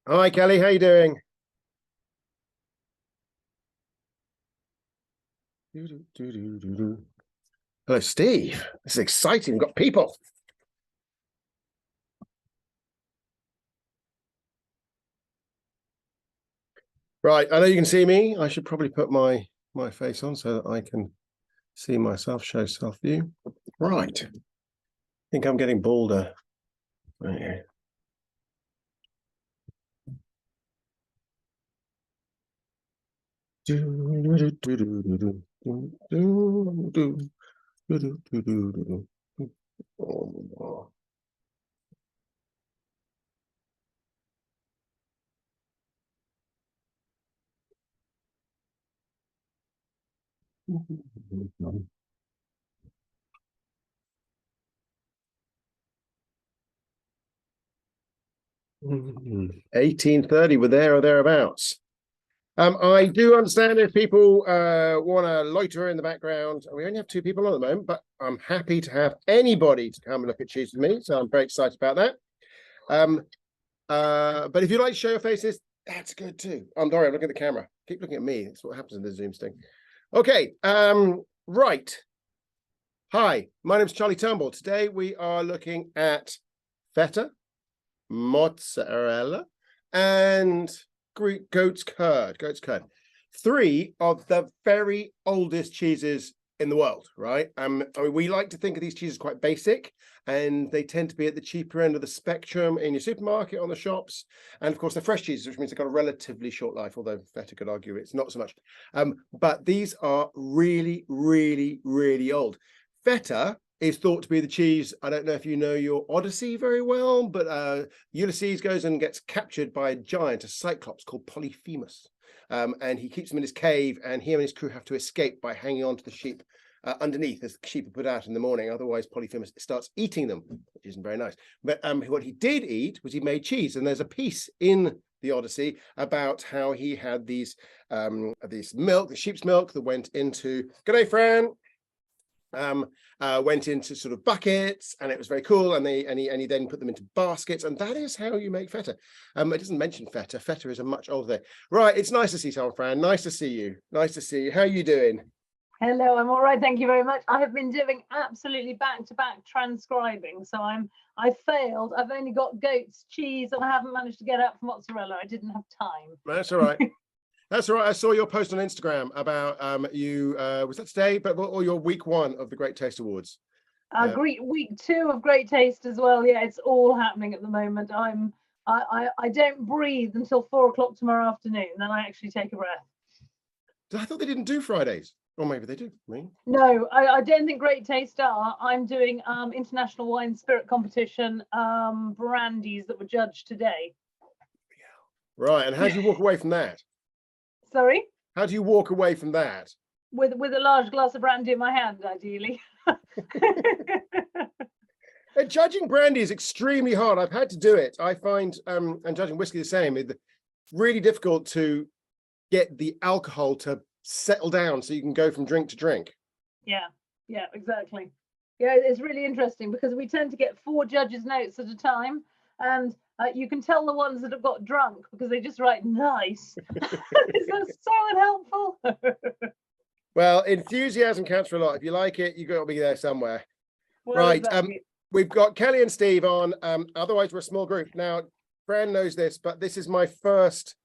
Hi, Kelly. How you doing? Hello, Steve. This is exciting. We've got people. Right. I know you can see me. I should probably put my face on so that I can see myself, show self view. Right. I think I'm getting bolder. Right here. Oh. 1830, we're there or thereabouts. I do understand if people want to loiter in the background. We only have 2 people on at the moment, but I'm happy to have anybody to come and look at cheese with me. So I'm very excited about that. But if you'd like to show your faces, that's good too. I'm sorry, I'm looking at the camera. Keep looking at me. That's what happens in the Zoom thing. Okay, right. Hi, my name is Charlie Turnbull. Today we are looking at Feta, Mozzarella, and Greek goat's curd. 3 of the very oldest cheeses in the world, right? I mean, we like to think of these cheeses quite basic, and they tend to be at the cheaper end of the spectrum in your supermarket, on the shops, and of course they're fresh cheeses, which means they've got a relatively short life, although Feta could argue it's not so much. But these are really, really, really old. Feta is thought to be the cheese. I don't know if you know your Odyssey very well, but Ulysses goes and gets captured by a giant, a cyclops called Polyphemus. And he keeps him in his cave, and he and his crew have to escape by hanging on to the sheep underneath as the sheep are put out in the morning. Otherwise, Polyphemus starts eating them, which isn't very nice. But what he did eat was he made cheese. And there's a piece in the Odyssey about how he had these milk, the sheep's milk that went into, g'day, Fran. Went into sort of buckets, and it was very cool, and he then put them into baskets, and that is how you make Feta. It doesn't mention Feta. Feta is a much older thing. Right, it's nice to see someone, Fran. Nice to see you. How are you doing? Hello, I'm all right, thank you very much. I have been doing absolutely back-to-back transcribing, so I failed. I've only got goat's cheese, and I haven't managed to get up for mozzarella. I didn't have time. That's all right. That's all right. I saw your post on Instagram about you was that today, but or your week 1 of the Great Taste Awards. Great week 2 of Great Taste as well. Yeah, it's all happening at the moment. I don't breathe until 4 o'clock tomorrow afternoon, then I actually take a breath. I thought they didn't do Fridays. Or maybe they do. No, I don't think Great Taste are. I'm doing international wine spirit competition brandies that were judged today. Right, and how do you walk away from that? Sorry? How do you walk away from that? With a large glass of brandy in my hand, ideally. And judging brandy is extremely hard. I've had to do it. I find, and judging whiskey the same, it's really difficult to get the alcohol to settle down so you can go from drink to drink. Yeah, exactly. Yeah, it's really interesting because we tend to get 4 judges' notes at a time, and you can tell the ones that have got drunk because they just write nice. It's so unhelpful. Well, enthusiasm counts for a lot. If you like it, you've got to be there somewhere. Well, right. Exactly. We've got Kelly and Steve on. Otherwise, we're a small group. Now, Fran knows this, but this is my first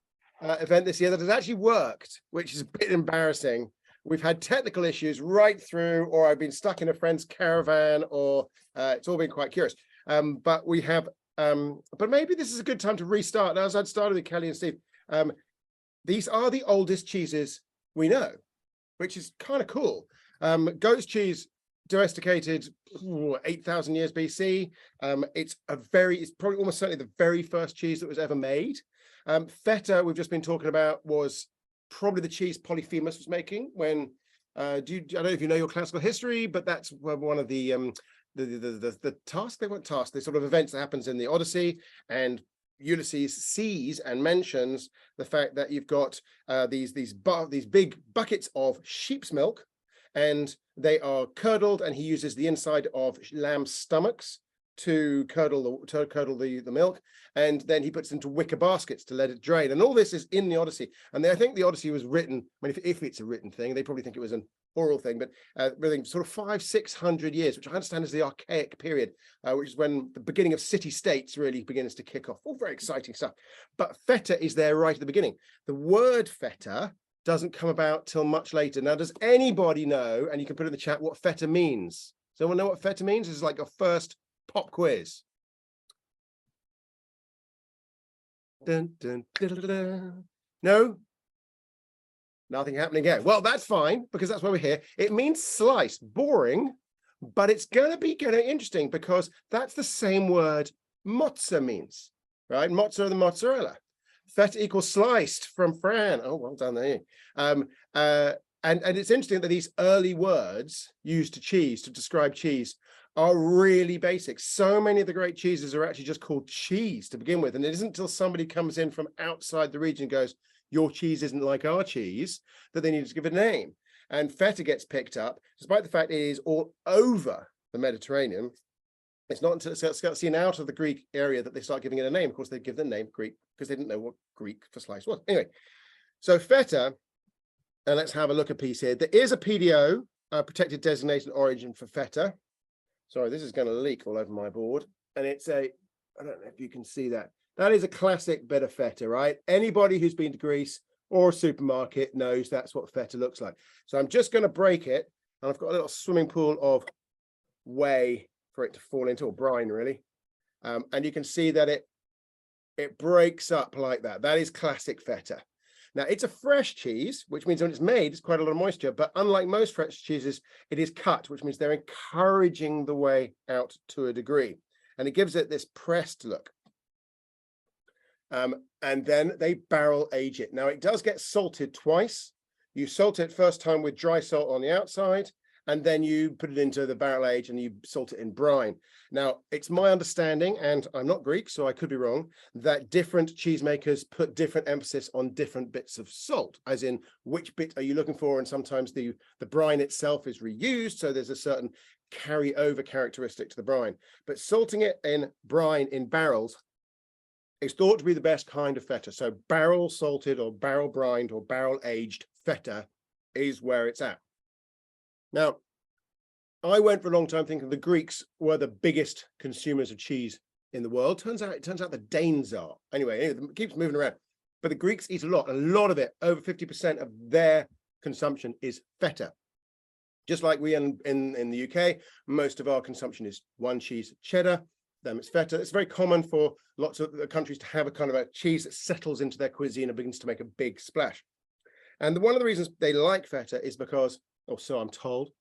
event this year that has actually worked, which is a bit embarrassing. We've had technical issues right through, or I've been stuck in a friend's caravan, or it's all been quite curious. But we have, but maybe this is a good time to restart. As I'd started with Kelly and Steve, these are the oldest cheeses we know, which is kind of cool. Goat's cheese, domesticated 8,000 years BC. It's probably almost certainly the very first cheese that was ever made. Feta, we've just been talking about, was probably the cheese Polyphemus was making when I don't know if you know your classical history, but that's one of the tasks, they weren't tasks, the sort of events that happens in the Odyssey, and Ulysses sees and mentions the fact that you've got these big buckets of sheep's milk, and they are curdled, and he uses the inside of lamb's stomachs to curdle the milk, and then he puts into wicker baskets to let it drain. And all this is in the Odyssey. And I think the Odyssey was written, I mean, if it's a written thing, they probably think it was an oral thing, but really sort of 500-600 years, which I understand is the archaic period, which is when the beginning of city-states really begins to kick off. All very exciting stuff. But Feta is there right at the beginning. The word Feta doesn't come about till much later. Now, does anybody know, and you can put it in the chat, what Feta means? Does anyone know what Feta means? It's like a first pop quiz. Dun, dun, dun, dun, dun. No? Nothing happening here. Well, that's fine, because that's why we're here. It means sliced. Boring, but it's going to be interesting, because that's the same word mozza means, right? Mozza the mozzarella. Feta equals sliced from Fran. Oh, well done there. And it's interesting that these early words used to describe cheese are really basic. So many of the great cheeses are actually just called cheese to begin with. And it isn't until somebody comes in from outside the region and goes, your cheese isn't like our cheese, that they need to give it a name. And Feta gets picked up, despite the fact it is all over the Mediterranean. It's not until it's seen out of the Greek area that they start giving it a name. Of course, they give the name Greek because they didn't know what Greek for slice was. Anyway, so Feta, and let's have a look at a piece here. There is a PDO, protected designated origin for Feta. Sorry, this is going to leak all over my board. And it's I don't know if you can see that. That is a classic bit of Feta, right? Anybody who's been to Greece or a supermarket knows that's what Feta looks like. So I'm just going to break it. And I've got a little swimming pool of whey for it to fall into, or brine really. And you can see that it breaks up like that. That is classic Feta. Now, it's a fresh cheese, which means when it's made, it's quite a lot of moisture. But unlike most fresh cheeses, it is cut, which means they're encouraging the whey out to a degree. And it gives it this pressed look. And then they barrel age it. Now, it does get salted twice. You salt it first time with dry salt on the outside, and then you put it into the barrel age and you salt it in brine. Now, it's my understanding, and I'm not Greek, so I could be wrong, that different cheesemakers put different emphasis on different bits of salt, as in which bit are you looking for? And sometimes the brine itself is reused, so there's a certain carry-over characteristic to the brine. But salting it in brine in barrels is thought to be the best kind of Feta. So barrel salted or barrel brined or barrel aged Feta is where it's at. Now, I went for a long time thinking the Greeks were the biggest consumers of cheese in the world. Turns out the Danes are. Anyway, it keeps moving around. But the Greeks eat a lot of it. Over 50% of their consumption is Feta. Just like we in the UK, most of our consumption is one cheese, cheddar. Them it's Feta. It's very common for lots of countries to have a kind of a cheese that settles into their cuisine and begins to make a big splash. And one of the reasons they like Feta is because, or so I'm told,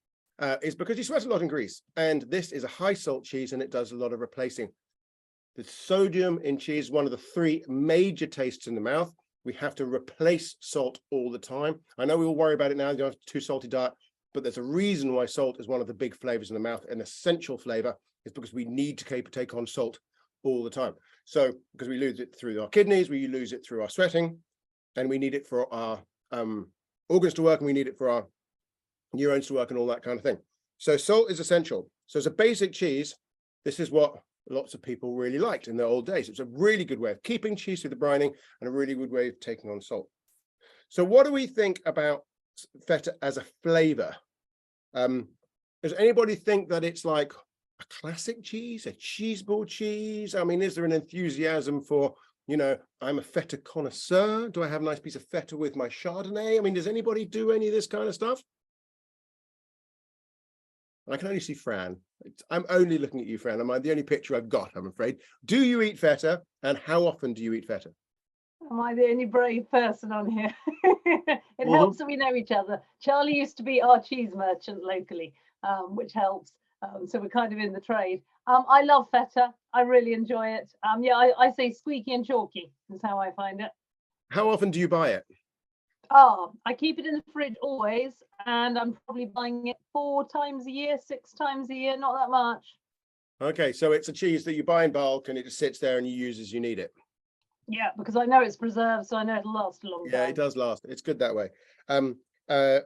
is because you sweat a lot in Greece. And this is a high salt cheese, and it does a lot of replacing. The sodium in cheese, one of the three major tastes in the mouth. We have to replace salt all the time. I know we all worry about it now, you don't have too salty diet, but there's a reason why salt is one of the big flavors in the mouth, an essential flavor. Is because we need to take on salt all the time. So because we lose it through our kidneys, we lose it through our sweating, and we need it for our organs to work, and we need it for our neurons to work and all that kind of thing. So salt is essential. So as a basic cheese, this is what lots of people really liked in the old days. It's a really good way of keeping cheese through the brining and a really good way of taking on salt. So what do we think about Feta as a flavor? Does anybody think that it's like a classic cheese, a cheese board cheese? I mean, is there an enthusiasm for, you know, I'm a Feta connoisseur? Do I have a nice piece of Feta with my Chardonnay? I mean, does anybody do any of this kind of stuff? I can only see Fran. I'm only looking at you, Fran. Am I the only picture I've got, I'm afraid? Do you eat Feta? And how often do you eat Feta? Am I the only brave person on here? It helps that we know each other. Charlie used to be our cheese merchant locally, which helps. So we're kind of in the trade. I love Feta. I really enjoy it. Yeah, I say squeaky and chalky is how I find it. How often do you buy it? I keep it in the fridge always, and I'm probably buying it 4 times a year, 6 times a year, not that much. Okay, so it's a cheese that you buy in bulk and it just sits there and you use as you need it. Yeah, because I know it's preserved, so I know it'll last a long time. Yeah, it does last. It's good that way.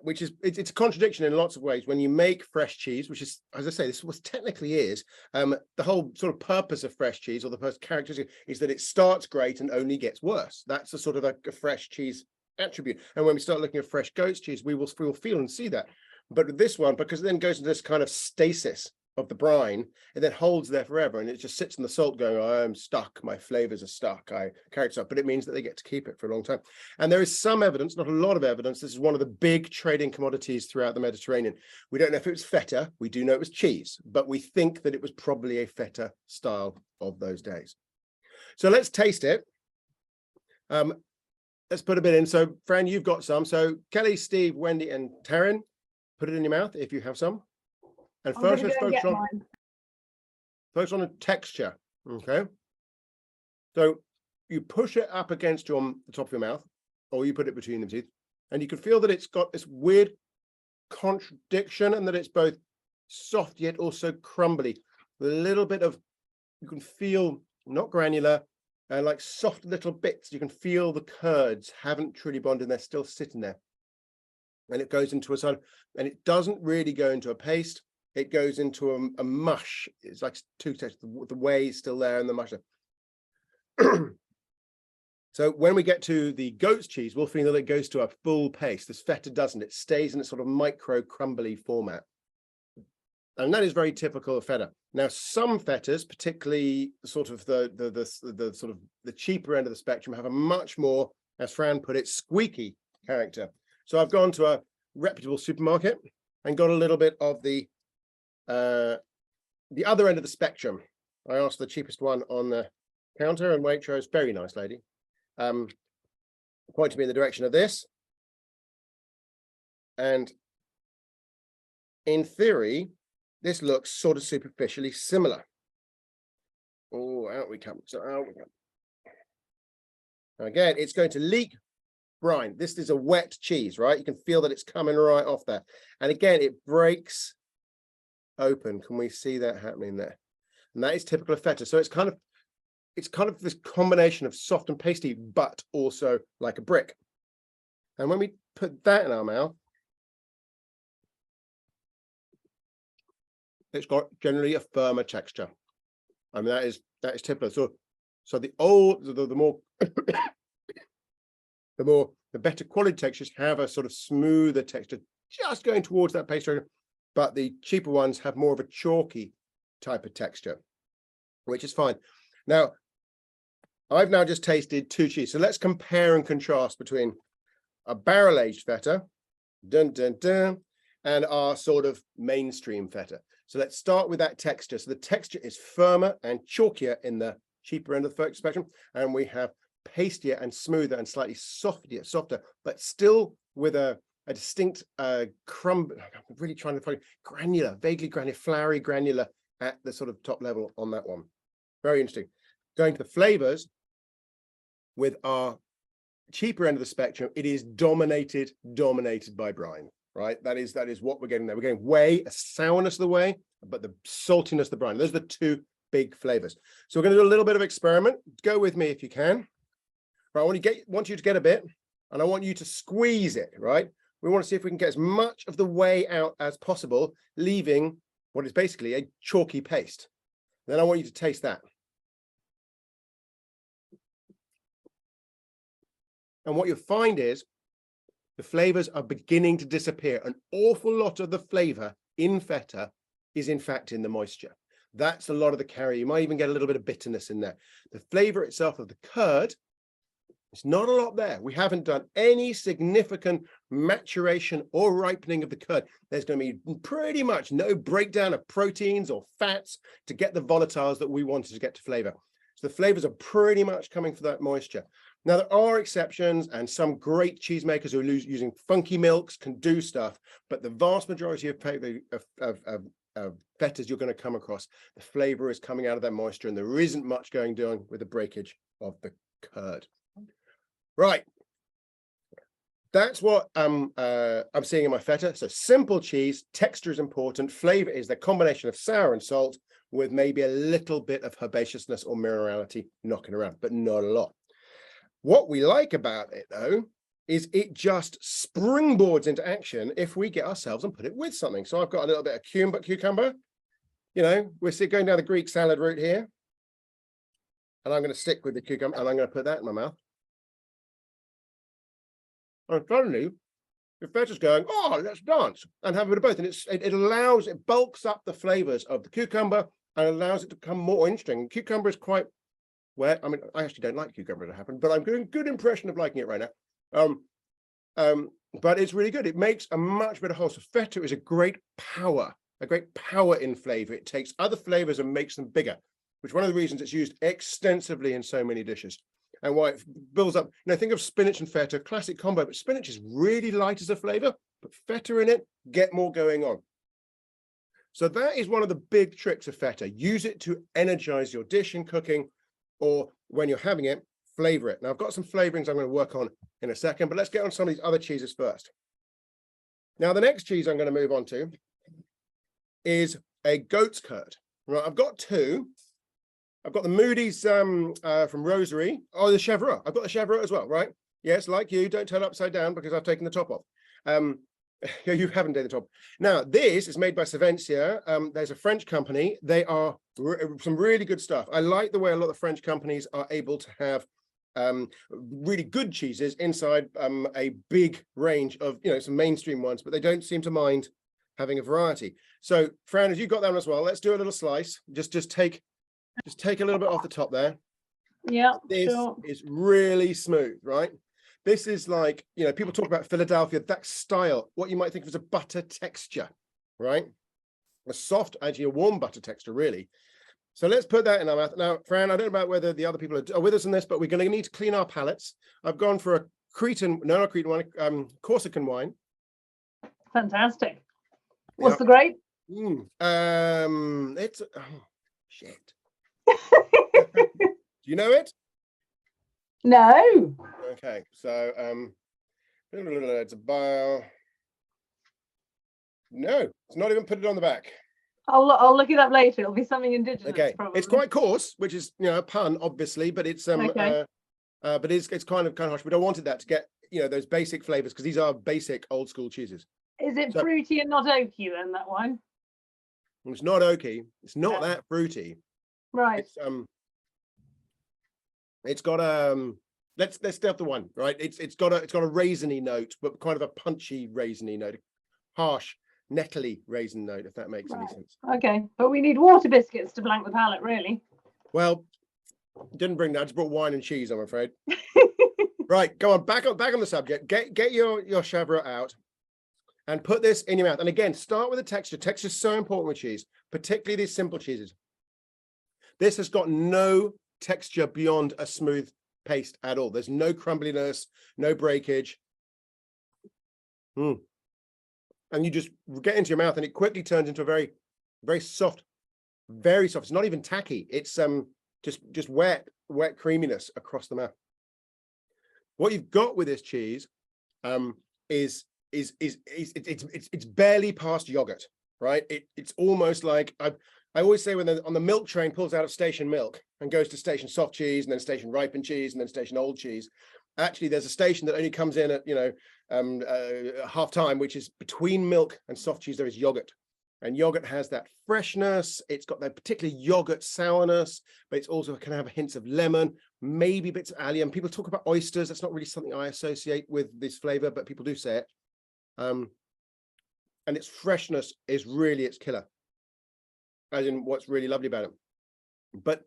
Which is it's a contradiction in lots of ways. When you make fresh cheese, which is, as I say, this was technically is the whole sort of purpose of fresh cheese, or the first characteristic, is that it starts great and only gets worse. That's a sort of a fresh cheese attribute. And when we start looking at fresh goat's cheese, we will feel and see that. But with this one, because it then goes into this kind of stasis of the brine, it then holds there forever, and it just sits in the salt going, oh, I'm stuck, my flavors are stuck, I carry it up. But it means that they get to keep it for a long time. And there is some evidence, not a lot of evidence, this is one of the big trading commodities throughout the Mediterranean. We don't know if it was feta, we do know it was cheese, but we think that it was probably a feta style of those days. So let's taste it. Let's put a bit in. So Fran, you've got some. So Kelly, Steve, Wendy and Taryn, put it in your mouth if you have some. And first, let's focus on the texture. Okay. So you push it up against the top of your mouth, or you put it between the teeth, and you can feel that it's got this weird contradiction, and that it's both soft yet also crumbly. With a little bit of, you can feel not granular, like soft little bits. You can feel the curds haven't truly bonded; they're still sitting there. And it goes into a sort of, and it doesn't really go into a paste. It goes into a mush. It's like two textures. The whey is still there and the mush. So when we get to the goat's cheese, we'll feel that it goes to a full paste. This feta doesn't. It stays in a sort of micro crumbly format. And that is very typical of feta. Now, some fetas, particularly sort of the sort of the cheaper end of the spectrum, have a much more, as Fran put it, squeaky character. So I've gone to a reputable supermarket and got a little bit of the other end of the spectrum. I asked the cheapest one on the counter, and Waitrose, very nice lady, pointed me in the direction of this. And in theory, this looks sort of superficially similar. Oh, out we come. So out we come. Again, it's going to leak brine. This is a wet cheese, right? You can feel that it's coming right off there. And again, it breaks open. Can we see that happening there? And that is typical of feta. So it's kind of this combination of soft and pasty, but also like a brick. And when we put that in our mouth, it's got generally a firmer texture. I mean, that is typical. So the more the better quality textures have a sort of smoother texture, just going towards that pastry, but the cheaper ones have more of a chalky type of texture, which is fine. Now, I've now just tasted two cheeses. So let's compare and contrast between a barrel-aged feta, dun, dun, dun, and our sort of mainstream feta. So let's start with that texture. So the texture is firmer and chalkier in the cheaper end of the spectrum, and we have pastier and smoother and slightly softer, but still with a distinct crumb. I'm really trying to find granular, vaguely granular, floury granular at the sort of top level on that one. Very interesting. Going to the flavors, with our cheaper end of the spectrum, it is dominated by brine, right? That is what we're getting there. We're getting whey, a sourness of the whey, but the saltiness of the brine. Those are the two big flavors. So we're going to do a little bit of experiment. Go with me if you can. Right, I want you to get a bit, and I want you to squeeze it, right? We want to see if we can get as much of the whey out as possible, leaving what is basically a chalky paste. Then I want you to taste that. And what you'll find is the flavors are beginning to disappear. An awful lot of the flavor in feta is in fact in the moisture. That's a lot of the carry. You might even get a little bit of bitterness in there. The flavor itself of the curd, it's not a lot there. We haven't done any significant maturation or ripening of the curd. There's going to be pretty much no breakdown of proteins or fats to get the volatiles that we wanted to get to flavor. So the flavors are pretty much coming for that moisture. Now, there are exceptions, and some great cheesemakers who are using funky milks can do stuff, but the vast majority of fetas you're going to come across, the flavor is coming out of that moisture, and there isn't much going on with the breakage of the curd. Right. That's what I'm seeing in my feta. So simple cheese, texture is important, flavor is the combination of sour and salt with maybe a little bit of herbaceousness or minerality knocking around, but not a lot. What we like about it, though, is it just springboards into action if we get ourselves and put it with something. So I've got a little bit of cucumber. You know, we're going down the Greek salad route here. And I'm going to stick with the cucumber, and I'm going to put that in my mouth. And suddenly, the feta's going, oh, let's dance and have a bit of both. And it bulks up the flavors of the cucumber and allows it to become more interesting. Cucumber is quite wet. I mean, I actually don't like cucumber to happen, but I'm getting a good impression of liking it right now. But it's really good. It makes a much better whole. So feta is a great power in flavor. It takes other flavors and makes them bigger, which is one of the reasons it's used extensively in so many dishes. And why it builds up, think of spinach and feta, classic combo, but spinach is really light as a flavor, but feta in it, get more going on. So that is one of the big tricks of feta. Use it to energize your dish in cooking, or when you're having it, flavor it. Now I've got some flavorings I'm going to work on in a second, but let's get on some of these other cheeses first. Now the next cheese I'm going to move on to is a goat's curd. Right, I've got two. I've got the Moody's from Rosary. Oh, the Chevrolet. I've got the Chevrolet as well, right? Yes, like you, don't turn upside down because I've taken the top off. You haven't taken the top. Now, this is made by Savencia. There's a French company. They are some really good stuff. I like the way a lot of French companies are able to have really good cheeses inside a big range of, some mainstream ones, but they don't seem to mind having a variety. So, Fran, as you got that one as well, let's do a little slice. Just take a little bit off the top there. Yeah, this is really smooth, right? This is like, people talk about Philadelphia, that style, what you might think of as a butter texture, right? A soft, actually a warm butter texture, really. So let's put that in our mouth. Now, Fran, I don't know about whether the other people are with us in this, but we're going to need to clean our palates. I've gone for a Corsican wine. Fantastic. What's the grape? It's, shit. Do you know it? No. Okay, so it's about no, it's not even put it on the back. I'll look it up later. It'll be something indigenous. Okay, probably. It's quite coarse, which is a pun, obviously, but it's okay. But it's kind of harsh. But I wanted that to get those basic flavors because these are basic old school cheeses. Is it fruity and not oaky then, that wine? It's not oaky. It's not that fruity. Right. It's got let's step the one, right? It's got a raisiny note, but kind of a punchy raisiny note, harsh, nettly raisin note, if that makes any sense. Okay, but we need water biscuits to blank the palate, really. Well, didn't bring that. I just brought wine and cheese, I'm afraid. Right, go on, back on the subject. Get your Chevrolet out and put this in your mouth. And again, start with the texture. Texture is so important with cheese, particularly these simple cheeses. This has got no texture beyond a smooth paste at all. There's no crumbliness, no breakage. And you just get into your mouth and it quickly turns into a very, very soft, very soft. It's not even tacky. It's just wet creaminess across the mouth. What you've got with this cheese is it's barely past yogurt, right? It's almost like I always say when on the milk train pulls out of station milk and goes to station soft cheese and then station ripened cheese and then station old cheese. Actually, there's a station that only comes in at half time, which is between milk and soft cheese. There is yogurt, and yogurt has that freshness. It's got that particular yogurt sourness, but it's also can have hints of lemon, maybe bits of allium. People talk about oysters. That's not really something I associate with this flavor, but people do say it. And its freshness is really its killer, as in what's really lovely about it. But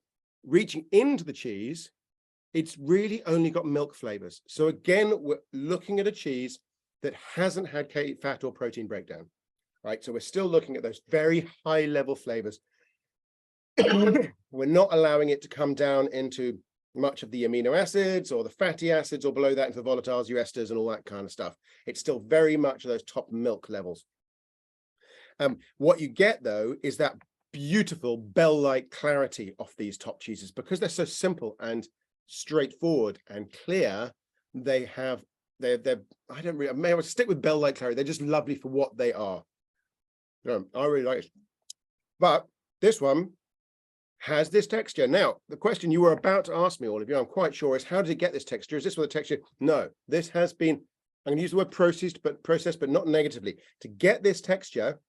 reaching into the cheese, it's really only got milk flavors. So again, we're looking at a cheese that hasn't had fat or protein breakdown, right? So we're still looking at those very high level flavors. We're not allowing it to come down into much of the amino acids or the fatty acids or below that into the volatiles, esters, and all that kind of stuff. It's still very much those top milk levels. What you get though is that beautiful bell-like clarity off these top cheeses because they're so simple and straightforward and clear. They're I don't really, I may stick with bell-like clarity. They're just lovely for what they are. I really like it. But this one has this texture. Now, the question you were about to ask me, all of you, I'm quite sure, is how did it get this texture? Is this what the texture? No, this has been, I'm going to use the word processed, but not negatively. To get this texture,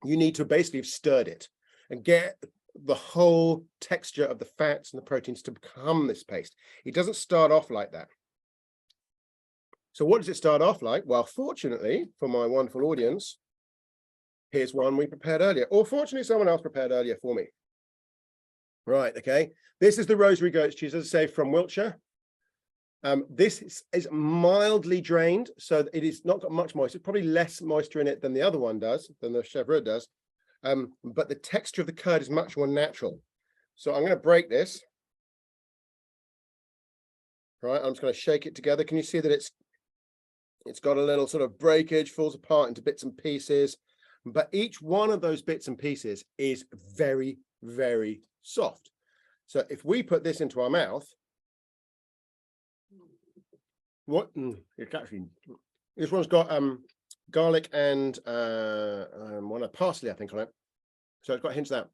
you need to basically have stirred it and get the whole texture of the fats and the proteins to become this paste. It doesn't start off like that. So what does it start off like? Well, fortunately for my wonderful audience, here's one we prepared earlier, or fortunately someone else prepared earlier for me. Right, okay. This is the rosemary goat's cheese, as I say, from Wiltshire. This is mildly drained, so it is not got much moisture, probably less moisture in it than the other one does, than the chèvre does. But the texture of the curd is much more natural. So I'm going to break this. Right, I'm just going to shake it together. Can you see that it's got a little sort of breakage, falls apart into bits and pieces, but each one of those bits and pieces is very, very soft. So if we put this into our mouth, it's actually, this one's got garlic and one of parsley, I think, on it. So it's got hints of that,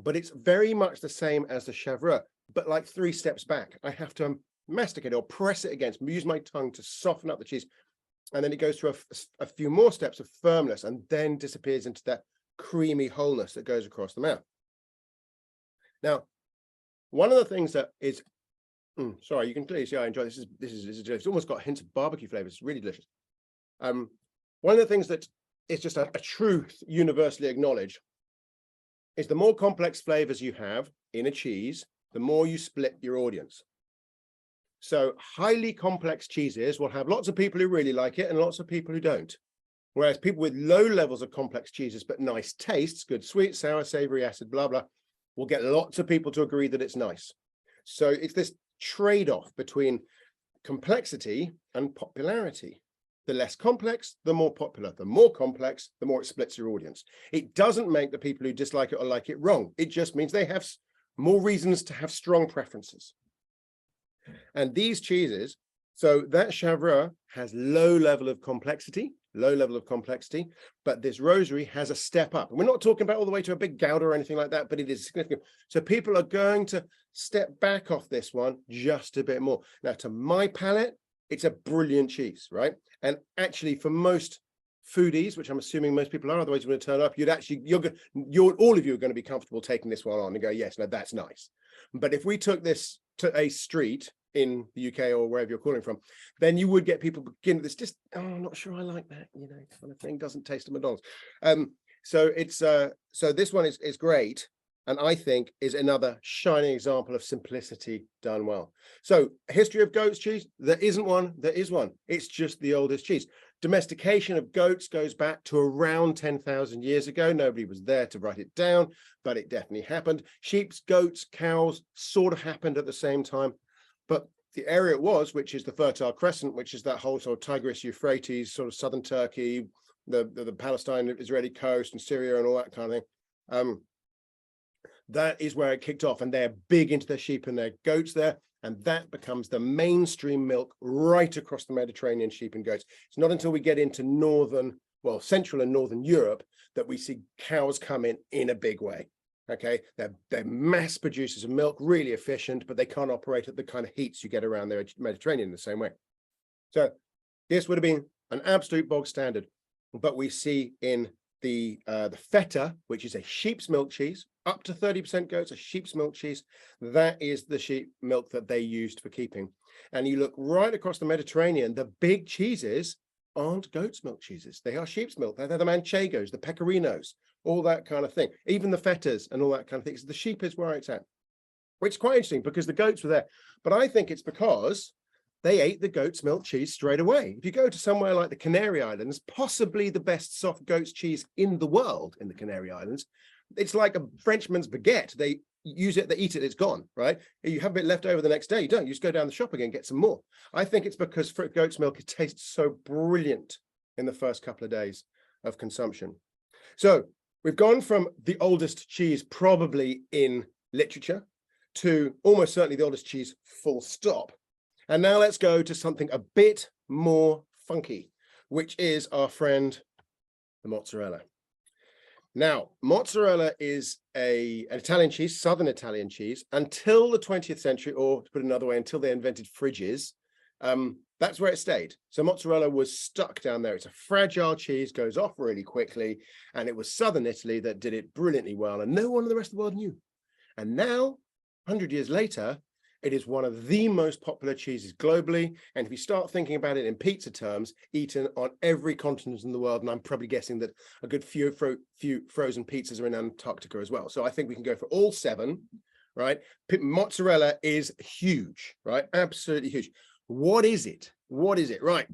but it's very much the same as the chèvre, but like 3 steps back. I have to masticate or press it against, use my tongue to soften up the cheese. And then it goes through a few more steps of firmness and then disappears into that creamy wholeness that goes across the mouth. Now, one of the things that is, sorry, you can clearly see I enjoy this. This is delicious. It's almost got hints of barbecue flavors. It's really delicious. One of the things that is just a truth universally acknowledged is the more complex flavors you have in a cheese, the more you split your audience. So highly complex cheeses will have lots of people who really like it and lots of people who don't. Whereas people with low levels of complex cheeses, but nice tastes, good, sweet, sour, savory, acid, blah, blah, will get lots of people to agree that it's nice. So it's this trade-off between complexity and popularity. The less complex, the more popular. The more complex, the more it splits your audience. It doesn't make the people who dislike it or like it wrong. It just means they have more reasons to have strong preferences. And these cheeses, so that chèvre has low level of complexity, but this rosary has a step up. And we're not talking about all the way to a big Gouda or anything like that, but it is significant. So people are going to step back off this one just a bit more. Now, to my palate, it's a brilliant cheese, right? And actually, for most foodies, which I'm assuming most people are, otherwise you're going to turn up, all of you are going to be comfortable taking this one on and go, yes, no, that's nice. But if we took this to a street in the UK or wherever you're calling from, then you would get people begin this just, oh, I'm not sure I like that, you know, kind of thing, doesn't taste of McDonald's. So it's so this one is great, and I think is another shining example of simplicity done well. So history of goat's cheese, there isn't one, there is one. It's just the oldest cheese. Domestication of goats goes back to around 10,000 years ago. Nobody was there to write it down, but it definitely happened. Sheep, goats, cows sort of happened at the same time. But the area it was, which is the Fertile Crescent, which is that whole sort of Tigris, Euphrates, sort of southern Turkey, the Palestine, Israeli coast and Syria and all that kind of thing. That is where it kicked off, and they're big into their sheep and their goats there. And that becomes the mainstream milk right across the Mediterranean, sheep and goats. It's not until we get into Central and Northern Europe that we see cows come in a big way. Okay, they're mass producers of milk, really efficient, but they can't operate at the kind of heats you get around the Mediterranean in the same way. So this would have been an absolute bog standard, but we see in the Feta, which is a sheep's milk cheese, up to 30% goats, a sheep's milk cheese. That is the sheep milk that they used for keeping. And you look right across the Mediterranean, the big cheeses aren't goat's milk cheeses. They are sheep's milk. They're the manchegos, the pecorinos, all that kind of thing. Even the fetas and all that kind of thing. So the sheep is where it's at, which is quite interesting because the goats were there. But I think it's because they ate the goat's milk cheese straight away. If you go to somewhere like the Canary Islands, possibly the best soft goat's cheese in the world in the Canary Islands, it's like a Frenchman's baguette. They use it, they eat it, it's gone, right? You have a bit left over the next day, you don't. You just go down the shop again, get some more. I think it's because goat's milk, it tastes so brilliant in the first couple of days of consumption. So we've gone from the oldest cheese probably in literature to almost certainly the oldest cheese full stop. And now let's go to something a bit more funky, which is our friend, the mozzarella. Now, mozzarella is an Italian cheese, southern Italian cheese, until the 20th century, or to put it another way, until they invented fridges. That's where it stayed. So mozzarella was stuck down there. It's a fragile cheese, goes off really quickly, and it was southern Italy that did it brilliantly well, and no one in the rest of the world knew. And now, 100 years later, it is one of the most popular cheeses globally. And if you start thinking about it in pizza terms, eaten on every continent in the world, and I'm probably guessing that a good few frozen pizzas are in Antarctica as well. So I think we can go for all 7, right? Mozzarella is huge, right? Absolutely huge. What is it? What is it? Right.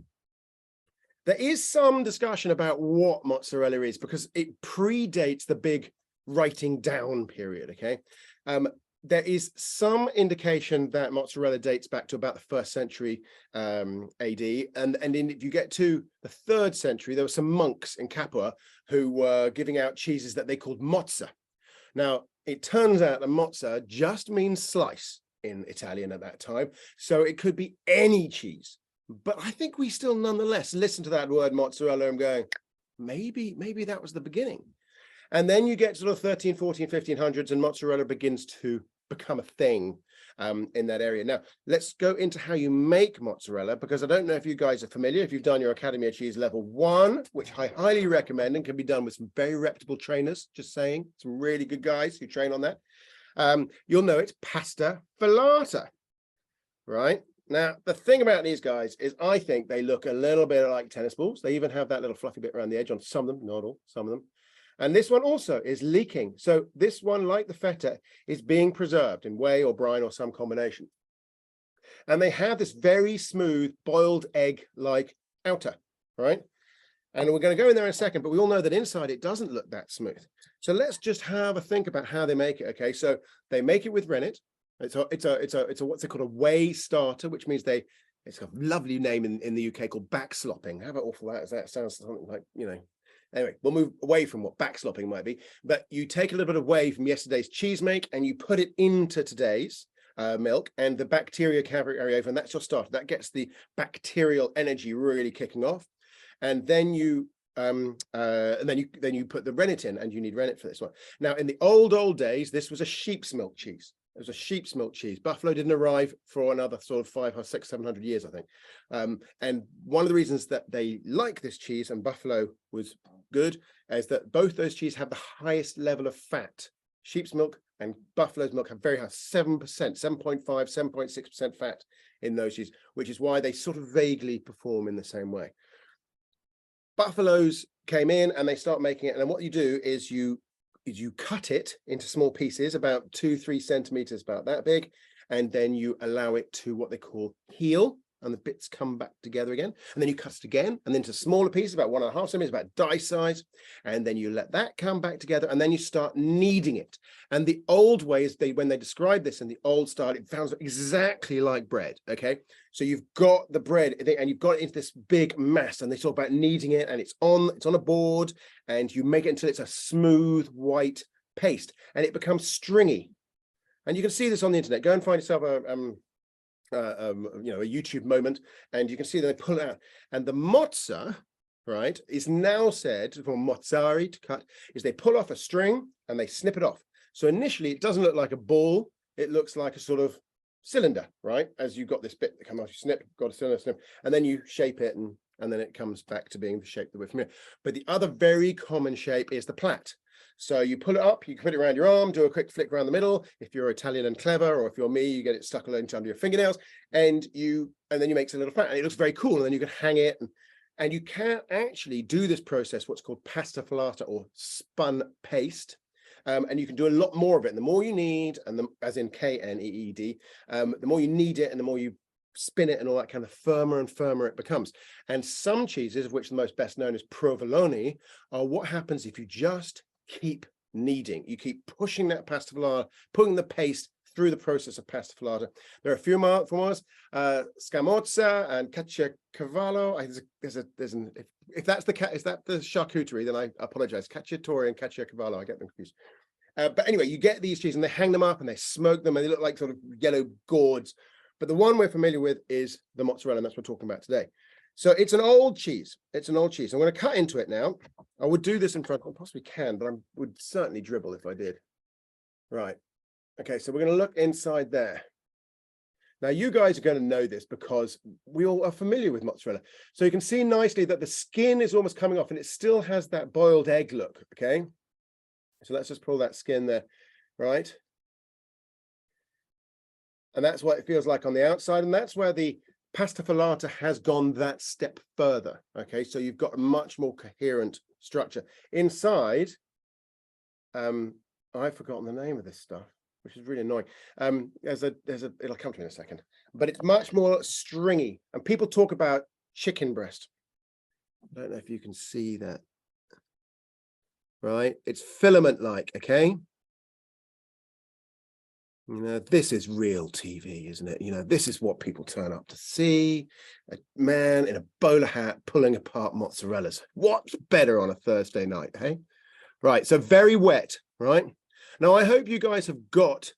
There is some discussion about what mozzarella is because it predates the big writing down period, okay? There is some indication that mozzarella dates back to about the 1st century AD. If you get to the 3rd century, there were some monks in Capua who were giving out cheeses that they called mozza. Now, it turns out that mozza just means slice in Italian at that time. So it could be any cheese. But I think we still nonetheless listen to that word mozzarella and going, maybe that was the beginning. And then you get to the 13, 14, 1500s and mozzarella begins to become a thing in that area. Now, let's go into how you make mozzarella, because I don't know if you guys are familiar, if you've done your Academy of Cheese level 1, which I highly recommend and can be done with some very reputable trainers, just saying, some really good guys who train on that. You'll know it's pasta filata, right? Now, the thing about these guys is I think they look a little bit like tennis balls. They even have that little fluffy bit around the edge on some of them, not all, some of them. And this one also is leaking. So this one, like the feta, is being preserved in whey or brine or some combination. And they have this very smooth boiled egg-like outer, right? And we're going to go in there in a second, but we all know that inside it doesn't look that smooth. So let's just have a think about how they make it. Okay, so they make it with rennet. It's what's called a whey starter, which means it's a lovely name in the UK called backslopping. How awful that is. That sounds something like, you know. Anyway, we'll move away from what backslopping might be, but you take a little bit of whey from yesterday's cheese make and you put it into today's milk, and the bacteria carry over, and that's your starter. That gets the bacterial energy really kicking off, and then you put the rennet in, and you need rennet for this one. Now, in the old days, this was a sheep's milk cheese. It was a sheep's milk cheese. Buffalo didn't arrive for another sort of 500 or 600, 700 years, I think. And one of the reasons that they like this cheese, and Buffalo was good, is that both those cheeses have the highest level of fat. Sheep's milk and buffalo's milk have very high, 7%, 7.5, 7.6% fat in those cheeses, which is why they sort of vaguely perform in the same way. Buffalo's came in and they start making it, and then what you do is you cut it into small pieces, about 2-3 centimeters, about that big, and then you allow it to what they call heal, and the bits come back together again, and then you cut it again, and then to smaller pieces, about 1.5 centimeters, about dice size, and then you let that come back together, and then you start kneading it. And the old ways, when they describe this in the old style, it sounds exactly like bread. Okay, so you've got the bread and you've got it into this big mass, and they talk about kneading it, and it's on a board, and you make it until it's a smooth white paste, and it becomes stringy. And you can see this on the internet. Go and find yourself a YouTube moment, and you can see that they pull it out. And the mozza, right, is now said, from mozzari, to cut, is they pull off a string and they snip it off. So initially it doesn't look like a ball, it looks like a sort of cylinder, right? As you've got this bit that comes off, you snip, got a cylinder, snip, and then you shape it, and then it comes back to being the shape that we're familiar. But the other very common shape is the plait. So you pull it up, you can put it around your arm, do a quick flick around the middle. If you're Italian and clever, or if you're me, you get it stuck under your fingernails, and then you make a little flat, and it looks very cool. And then you can hang it, and you can actually do this process, what's called pasta filata, or spun paste. And you can do a lot more of it. And the more you need, and as in KNEED, the more you knead it and the more you spin it and all that, kind of firmer and firmer it becomes. And some cheeses, of which the most best known is provolone, are what happens if you just keep kneading. You keep pushing that pasta filata, putting the paste through the process of pasta filata. There are a few more formulas, scamozza and caciocavallo. If that's the charcuterie, then I apologize. Cacciatore and caciocavallo, I get them confused. But anyway, you get these cheeses and they hang them up and they smoke them and they look like sort of yellow gourds. But the one we're familiar with is the mozzarella, and that's what we're talking about today. So it's an old cheese. It's an old cheese. I'm going to cut into it now. I would do this in front. I possibly can, but I would certainly dribble if I did. Right. Okay, so we're going to look inside there. Now, you guys are going to know this because we all are familiar with mozzarella. So you can see nicely that the skin is almost coming off and it still has that boiled egg look, okay? So let's just pull that skin there, right? And that's what it feels like on the outside. And that's where the pasta filata has gone that step further, okay? So you've got a much more coherent structure. Inside, I've forgotten the name of this stuff, which is really annoying. It'll come to me in a second, but it's much more stringy. And people talk about chicken breast. I don't know if you can see that. Right? It's filament-like, okay? You know, this is real TV, isn't it? You know, this is what people turn up to see. A man in a bowler hat pulling apart mozzarella's. What's better on a Thursday night, hey? Right, so very wet, right? Now, I hope you guys have got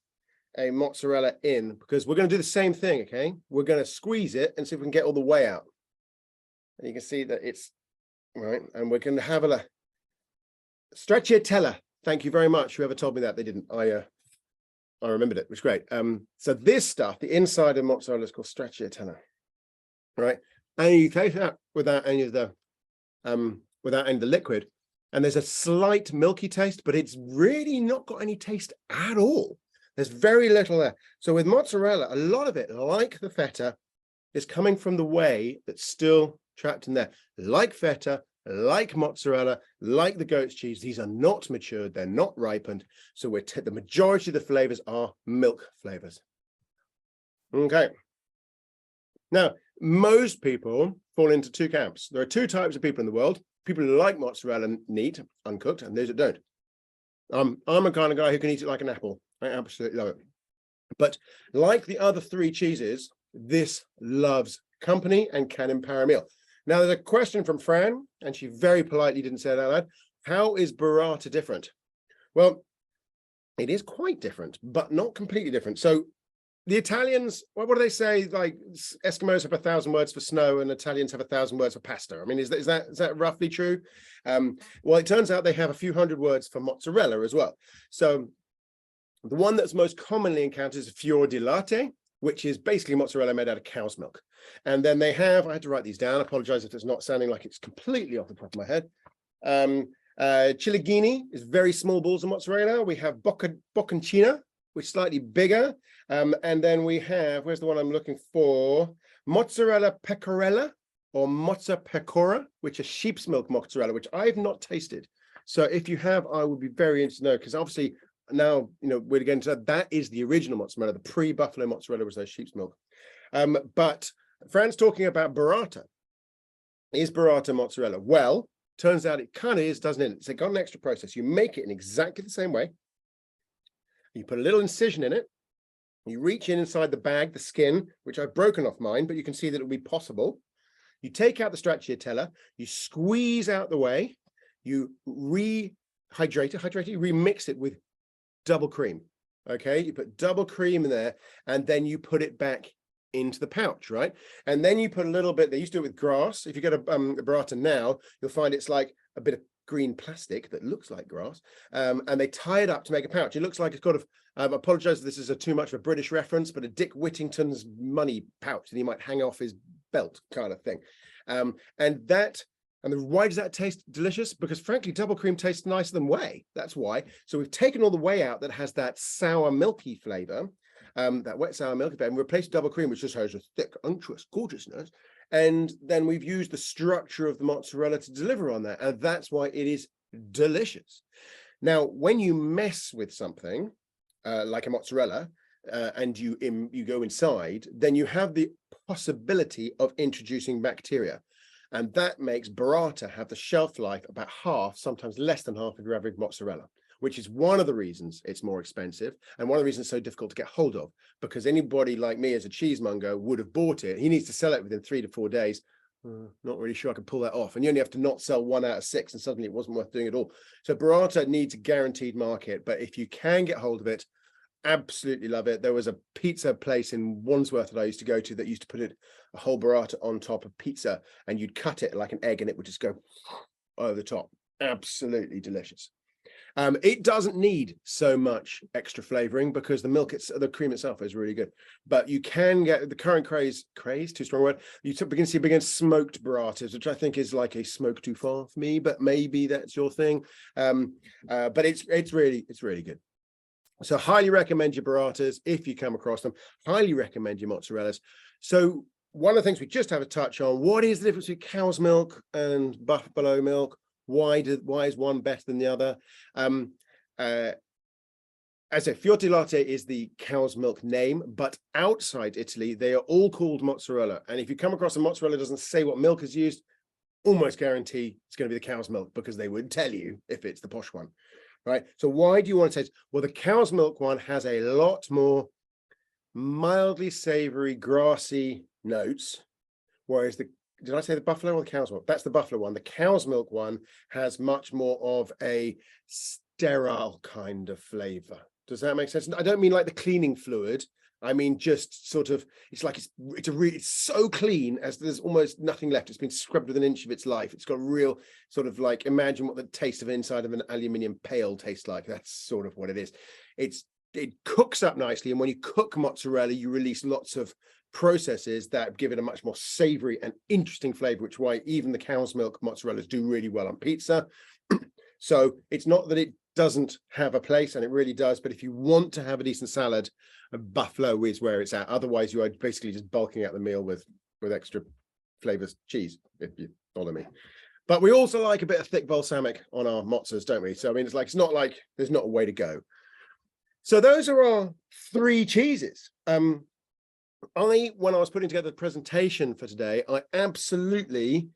a mozzarella in because we're going to do the same thing, okay? We're going to squeeze it and see if we can get all the way out. And you can see that it's, right, and we're going to have a stracciatella. Thank you very much. Whoever told me that, they didn't. I remembered it, which is great. So this stuff, the inside of mozzarella is called stracciatella, right? And you taste that without any of the liquid. And there's a slight milky taste, but it's really not got any taste at all. There's very little there. So with mozzarella, a lot of it, like the feta, is coming from the whey that's still trapped in there. Like feta, like mozzarella, like the goat's cheese, these are not matured, they're not ripened. So the majority of the flavors are milk flavors. Okay. Now, most people fall into two camps. There are two types of people in the world. People who like mozzarella neat, uncooked, and those that don't. I'm a kind of guy who can eat it like an apple. I absolutely love it. But like the other three cheeses, this loves company and can empower a meal. Now, there's a question from Fran, and she very politely didn't say it out loud. How is burrata different? Well, it is quite different, but not completely different. So the Italians, what do they say? Like Eskimos have 1,000 words for snow and Italians have 1,000 words for pasta. I mean, is that roughly true? Well, it turns out they have a few hundred words for mozzarella as well. So the one that's most commonly encountered is fior di latte, which is basically mozzarella made out of cow's milk. And then they have, I had to write these down. I apologize if it's not sounding like it's completely off the top of my head. Ciliegini is very small balls of mozzarella. We have bocconcina, which is slightly bigger. And then we have, where's the one I'm looking for? Mozzarella pecorella or mozza pecora, which is sheep's milk mozzarella, which I've not tasted. So if you have, I would be very interested to know, because obviously now, you know, we're getting to that is the original mozzarella. The pre-buffalo mozzarella was those sheep's milk. But Fran's talking about burrata. Is burrata mozzarella? Well, turns out it kind of is, doesn't it? It's got an extra process. You make it in exactly the same way. You put a little incision in it. You reach inside the bag, the skin, which I've broken off mine, but you can see that it'll be possible. You take out the stracciatella, you squeeze out the whey, you rehydrate it, remix it with double cream. Okay, you put double cream in there, and then you put it back into the pouch, right? And then you put a little bit, they used to do it with grass. If you get a burrata now, you'll find it's like a bit of green plastic that looks like grass, and they tie it up to make a pouch. It looks like it's got I apologize if this is too much of a British reference, but a Dick Whittington's money pouch that he might hang off his belt kind of thing. Why does that taste delicious? Because frankly, double cream tastes nicer than whey. That's why. So we've taken all the whey out that has that sour milky flavor, that wet sour milky flavor, and replaced double cream, which just has a thick, unctuous gorgeousness. And then we've used the structure of the mozzarella to deliver on that. And that's why it is delicious. Now, when you mess with something like a mozzarella and you go inside, then you have the possibility of introducing bacteria. And that makes burrata have the shelf life about half, sometimes less than half of your average mozzarella, which is one of the reasons it's more expensive and one of the reasons it's so difficult to get hold of, because anybody like me as a cheesemonger would have bought it. He needs to sell it within 3 to 4 days. Not really sure I can pull that off. And you only have to not sell 1 out of 6 and suddenly it wasn't worth doing at all. So burrata needs a guaranteed market, but if you can get hold of it, absolutely love it. There was a pizza place in Wandsworth that I used to go to that used to put a whole burrata on top of pizza, and you'd cut it like an egg and it would just go over the top. Absolutely delicious. It doesn't need so much extra flavoring because the cream itself is really good. But you can get the current craze, too strong a word. You begin to see smoked burratas, which I think is like a smoke too far for me, but maybe that's your thing. But it's really good. So highly recommend your burratas if you come across them. Highly recommend your mozzarellas. So one of the things we just have a touch on, what is the difference between cow's milk and buffalo milk? Why is one better than the other? As a Fior di Latte is the cow's milk name, but outside Italy, they are all called mozzarella. And if you come across a mozzarella that doesn't say what milk is used, almost guarantee it's going to be the cow's milk, because they would tell you if it's the posh one, right? So why do you want to taste? Well, the cow's milk one has a lot more mildly savory, grassy notes, whereas did I say the buffalo or the cow's milk? That's the buffalo one. The cow's milk one has much more of a sterile kind of flavor. Does that make sense? I don't mean like the cleaning fluid. I mean just sort of, it's like it's so clean as there's almost nothing left. It's been scrubbed with an inch of its life. It's got a real sort of like, imagine what the taste of inside of an aluminium pail tastes like. That's sort of what it is. It cooks up nicely, and when you cook mozzarella, you release lots of processes that give it a much more savory and interesting flavor, which is why even the cow's milk mozzarellas do really well on pizza. So it's not that it doesn't have a place, and it really does, but if you want to have a decent salad, a buffalo is where it's at. Otherwise you are basically just bulking out the meal with extra flavors cheese, if you follow me. But we also like a bit of thick balsamic on our mozzas, don't we? So I mean, it's not like there's not a way to go. So those are our 3 cheeses. When I was putting together the presentation for today, I absolutely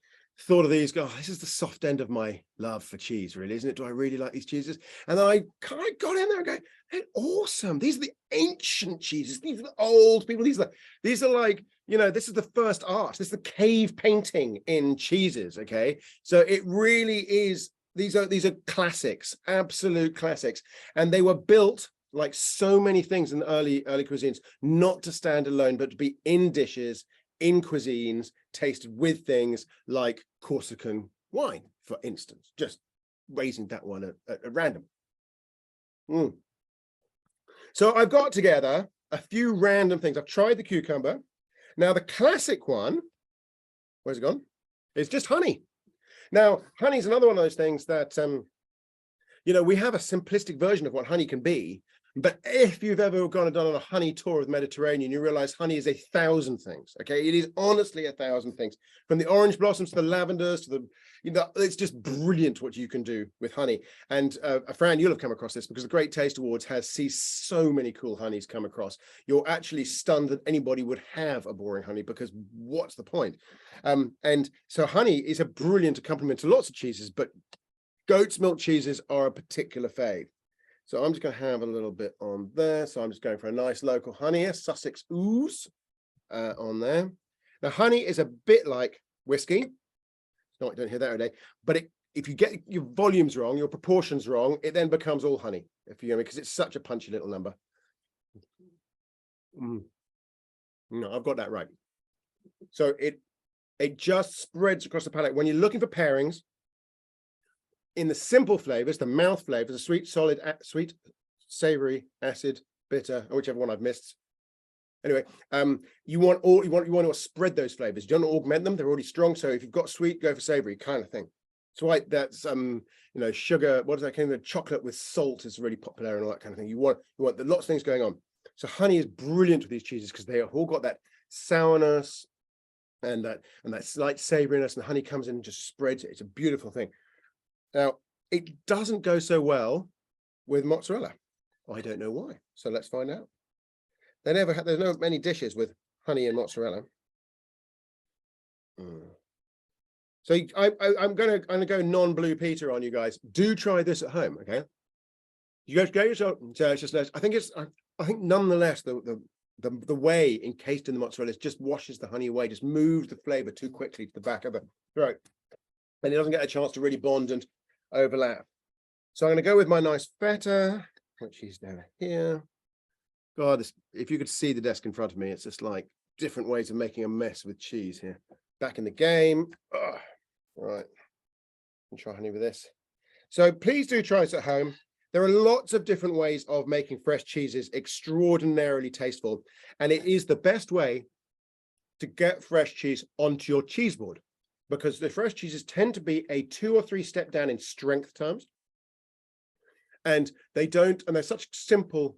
thought of these, this is the soft end of my love for cheese, really, isn't it? Do I really like these cheeses? And then I kind of got in there and go, they're awesome. These are the ancient cheeses. These are the old people. These are like, this is the first art. This is the cave painting in cheeses, okay? So it really is, these are classics, absolute classics. And they were built, like so many things in the early cuisines, not to stand alone, but to be in dishes, in cuisines, tasted with things like Corsican wine, for instance. Just raising that one at random. So I've got together a few random things. I've tried the cucumber. Now the classic one, where's it gone? It's just honey. Now honey is another one of those things that we have a simplistic version of what honey can be. But if you've ever gone and done a honey tour of the Mediterranean, you realize honey is 1,000 things. Okay, it is honestly 1,000 things, from the orange blossoms to the lavenders to the, it's just brilliant what you can do with honey. And Fran, you'll have come across this because the Great Taste Awards has seen so many cool honeys come across. You're actually stunned that anybody would have a boring honey, because what's the point? And so honey is a brilliant accompaniment to lots of cheeses, but goat's milk cheeses are a particular fave. So I'm just going to have a little bit on there. So I'm just going for a nice local honey, a Sussex ooze on there. Now, honey is a bit like whiskey. It's not, you don't hear that every day. But if you get your volumes wrong, your proportions wrong, it then becomes all honey, because it's such a punchy little number. No, I've got that right. So it just spreads across the palate. When you're looking for pairings, in the simple flavors, the mouth flavors, the sweet, solid, sweet, savory, acid, bitter, or whichever one I've missed. Anyway, you want to spread those flavors. You don't augment them; they're already strong. So if you've got sweet, go for savory kind of thing. So like that's sugar. What is that kind of chocolate with salt is really popular and all that kind of thing. You want lots of things going on. So honey is brilliant with these cheeses because they have all got that sourness and that slight savoriness, and the honey comes in and just spreads it. It's a beautiful thing. Now, it doesn't go so well with mozzarella. I don't know why. So let's find out. There's no many dishes with honey and mozzarella. So I'm gonna go non-Blue Peter on you guys. Do try this at home, okay? You guys go yourself. So it's just I think nonetheless the way encased in the mozzarella just washes the honey away, just moves the flavor too quickly to the back of the throat, and it doesn't get a chance to really bond and overlap. So I'm going to go with my nice feta, which is down here. God, if you could see the desk in front of me, it's just like different ways of making a mess with cheese here. Back in the game. Ugh. Right. And try honey with this. So please do try this at home. There are lots of different ways of making fresh cheeses extraordinarily tasteful, and it is the best way to get fresh cheese onto your cheese board, because the fresh cheeses tend to be a 2 or 3 step down in strength terms, and they're such simple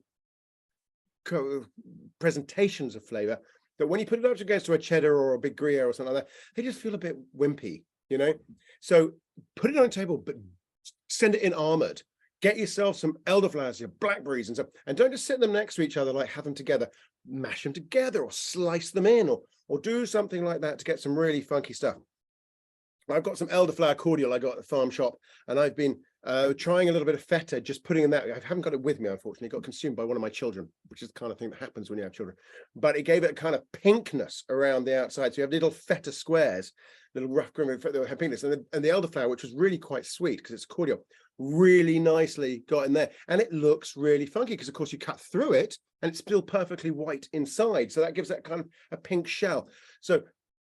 presentations of flavor that when you put it up against a cheddar or a big Gruyere or something like that, they just feel a bit wimpy, you know. So put it on a table, but send it in armored. Get yourself some elderflowers, your blackberries and stuff, and don't just sit them next to each other, like have them together. Mash them together or slice them in, or do something like that to get some really funky stuff. I've got some elderflower cordial I got at the farm shop, and I've been trying a little bit of feta, just putting in that. I haven't got it with me, unfortunately. It got consumed by one of my children, which is the kind of thing that happens when you have children. But it gave it a kind of pinkness around the outside. So you have little feta squares, little rough grim pinkness, and the elderflower, which was really quite sweet because it's cordial, really nicely got in there, and it looks really funky because, of course, you cut through it and it's still perfectly white inside. So that gives that kind of a pink shell. So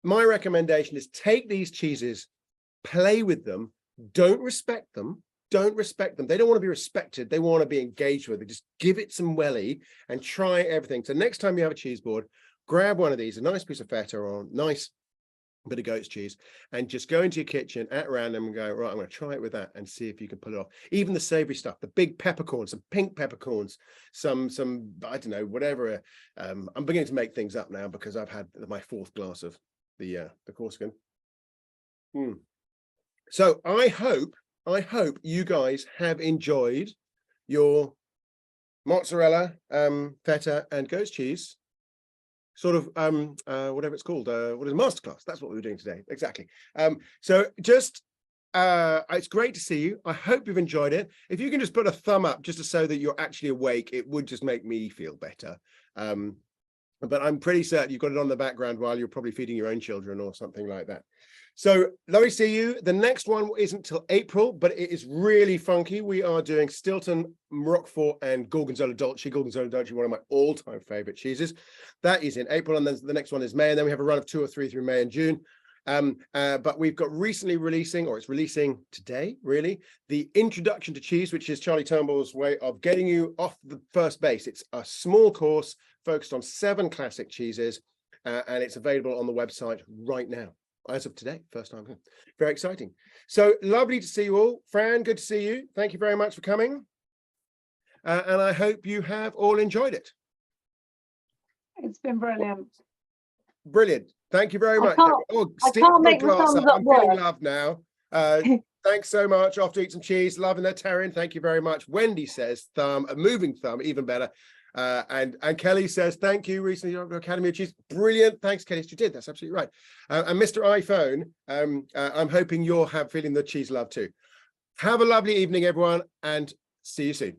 my recommendation is take these cheeses, play with them, don't respect them. Don't respect them. They don't want to be respected. They want to be engaged with. They just give it some welly and try everything. So next time you have a cheese board, grab one of these, a nice piece of feta or a nice bit of goat's cheese, and just go into your kitchen at random and go, right, I'm going to try it with that and see if you can pull it off. Even the savory stuff, the big peppercorns, some pink peppercorns, some I don't know, whatever. I'm beginning to make things up now because I've had my 4th glass of the Corsican. So I hope you guys have enjoyed your mozzarella, feta, and goat's cheese, sort of whatever it's called. What is masterclass? That's what we were doing today. Exactly. So just it's great to see you. I hope you've enjoyed it. If you can just put a thumb up just to show that you're actually awake, it would just make me feel better. But I'm pretty certain you've got it on the background while you're probably feeding your own children or something like that. So lovely to see you. The next one isn't till April, but it is really funky. We are doing Stilton, Roquefort, and Gorgonzola Dolce. Gorgonzola Dolce, one of my all-time favorite cheeses. That is in April, and then the next one is May, and then we have a run of 2 or 3 through May and June. But we've got recently releasing, or it's releasing today, really, the Introduction to Cheese, which is Charlie Turnbull's way of getting you off the first base. It's a small course focused on 7 classic cheeses, and it's available on the website right now. As of today, first time. Very exciting. So lovely to see you all. Fran, good to see you. Thank you very much for coming. And I hope you have all enjoyed it. It's been brilliant. Brilliant. Thank you very much. I can't make the thumbs up I'm feeling love now. Thanks so much. Off to eat some cheese. Loving that, Taryn. Thank you very much. Wendy says thumb, a moving thumb, even better. And Kelly says, thank you, recently Academy of Cheese. Brilliant. Thanks, Kelly. You did. That's absolutely right. And Mr. iPhone, I'm hoping you're feeling the cheese love too. Have a lovely evening, everyone, and see you soon.